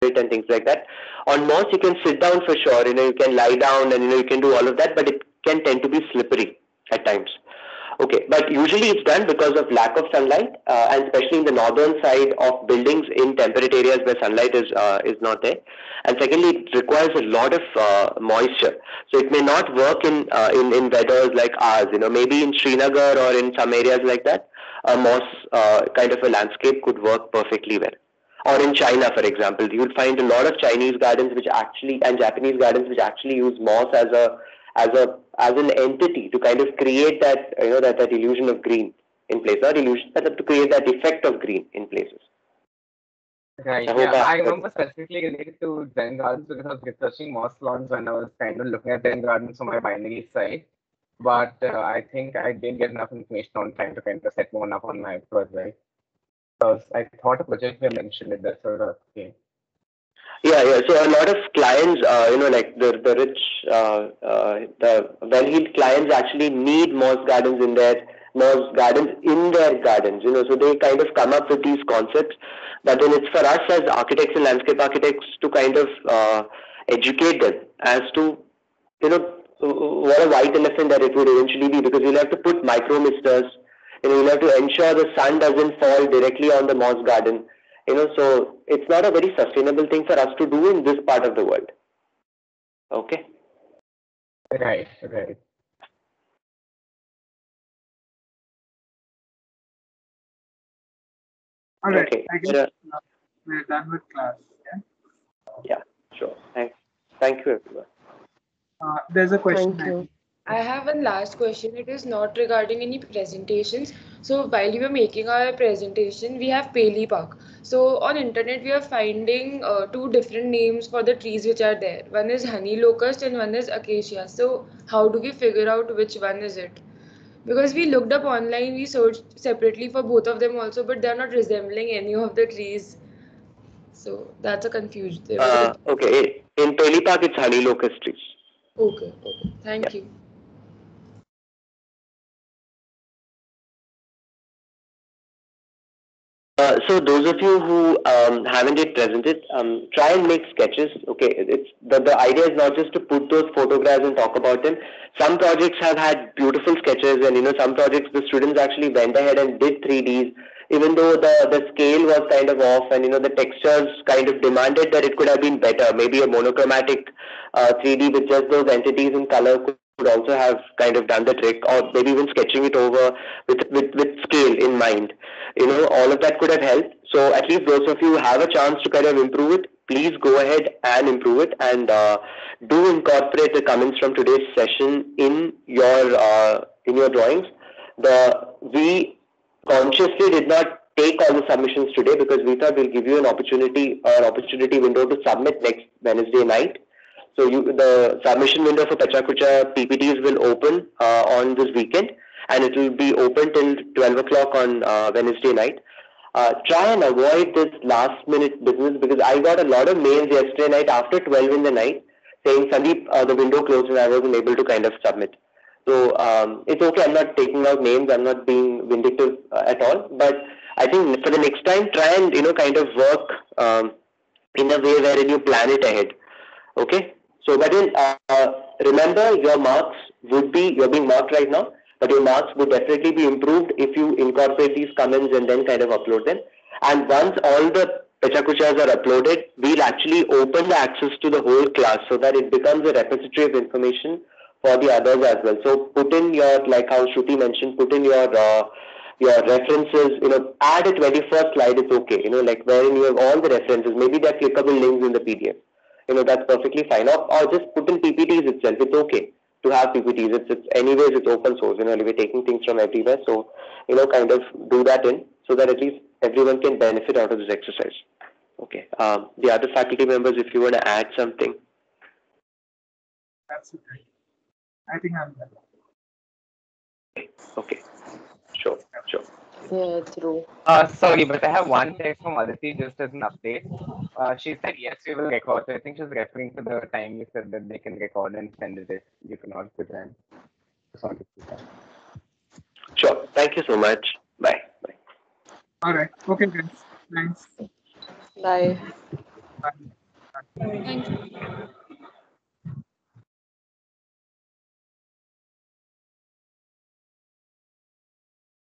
and things like that. On moss, you can sit down for sure. You can lie down and you can do all of that, but it can tend to be slippery at times. Okay, but usually it's done because of lack of sunlight, and especially in the northern side of buildings in temperate areas where sunlight is not there. And secondly, it requires a lot of moisture, so it may not work in weathers like ours. Maybe in Srinagar or in some areas like that, a moss kind of a landscape could work perfectly well. Or in China, for example, you will find a lot of Chinese gardens which actually and Japanese gardens which actually use moss as an entity to kind of create that that illusion of green in place, not illusion, but to create that effect of green in places. Right. Yeah, I remember specifically related to Zen gardens because I was researching moss lawns when I was kind of looking at Zen gardens for my binary site. But I think I didn't get enough information on time to kind of set one up on my project. Because I thought a project we mentioned it. That's sort of okay. Yeah. So a lot of clients, like the rich, the well-heeled clients actually need moss gardens in their gardens. So they kind of come up with these concepts, but then it's for us as architects and landscape architects to kind of educate them as to what a white elephant that it would eventually be, because you'll have to put micro misters. You'll have to ensure the sun doesn't fall directly on the moss garden. So it's not a very sustainable thing for us to do in this part of the world. Okay. Right. All right. Okay. I guess we're done with class. Yeah. Sure. Thank you, everyone. There's a question. Thank you. I have one last question. It is not regarding any presentations. So while we were making our presentation, we have Peli Park. So on internet, we are finding two different names for the trees which are there. One is honey locust and one is acacia. So how do we figure out which one is it? Because we looked up online, we searched separately for both of them also, but they are not resembling any of the trees. So that's a confusion. Okay. In Peli Park, it's honey locust trees. Okay. Thank you. So those of you who haven't yet presented, try and make sketches. Okay, it's the idea is not just to put those photographs and talk about them. Some projects have had beautiful sketches, and some projects the students actually went ahead and did 3Ds, even though the scale was kind of off, and the textures kind of demanded that it could have been better. Maybe a monochromatic 3D with just those entities in color could also have kind of done the trick, or maybe even sketching it over with scale in mind. All of that could have helped. So at least those of you who have a chance to kind of improve it, please go ahead and improve it, and do incorporate the comments from today's session in your drawings. We consciously did not take all the submissions today because we thought we'll give you an opportunity window to submit next Wednesday night. So the submission window for Kucha PPTs will open on this weekend, and it will be open till 12 o'clock on Wednesday night. Try and avoid this last minute business, because I got a lot of mails yesterday night after 12 in the night saying, Sandeep, the window closed and I wasn't able to kind of submit. So it's okay, I'm not taking out names, I'm not being vindictive at all, but I think for the next time, try and kind of work in a way wherein you plan it ahead. Okay? So, but then remember, your marks you're being marked right now, but your marks would definitely be improved if you incorporate these comments and then kind of upload them. And once all the Kuchas are uploaded, we'll actually open the access to the whole class so that it becomes a repository of information for the others as well. So put in your, like how Shruti mentioned, put in your references, add a 21st slide, it's okay, like wherein you have all the references, maybe they're clickable links in the PDF. That's perfectly fine. Or just put in PPTs itself. It's okay to have PPTs. Anyways, it's open source. We're taking things from everywhere. So, kind of do that in so that at least everyone can benefit out of this exercise. Okay. The other faculty members, if you want to add something. That's okay. I think I'm done. Okay. Sure. Yeah, true. Sorry, but I have one text from Aditi just as an update. She said, yes, we will record. So I think she's referring to the time you said that they can record and send it if you cannot present. Sure. Thank you so much. Bye. All right. Okay, guys. Thanks. Bye. Bye. Thank you.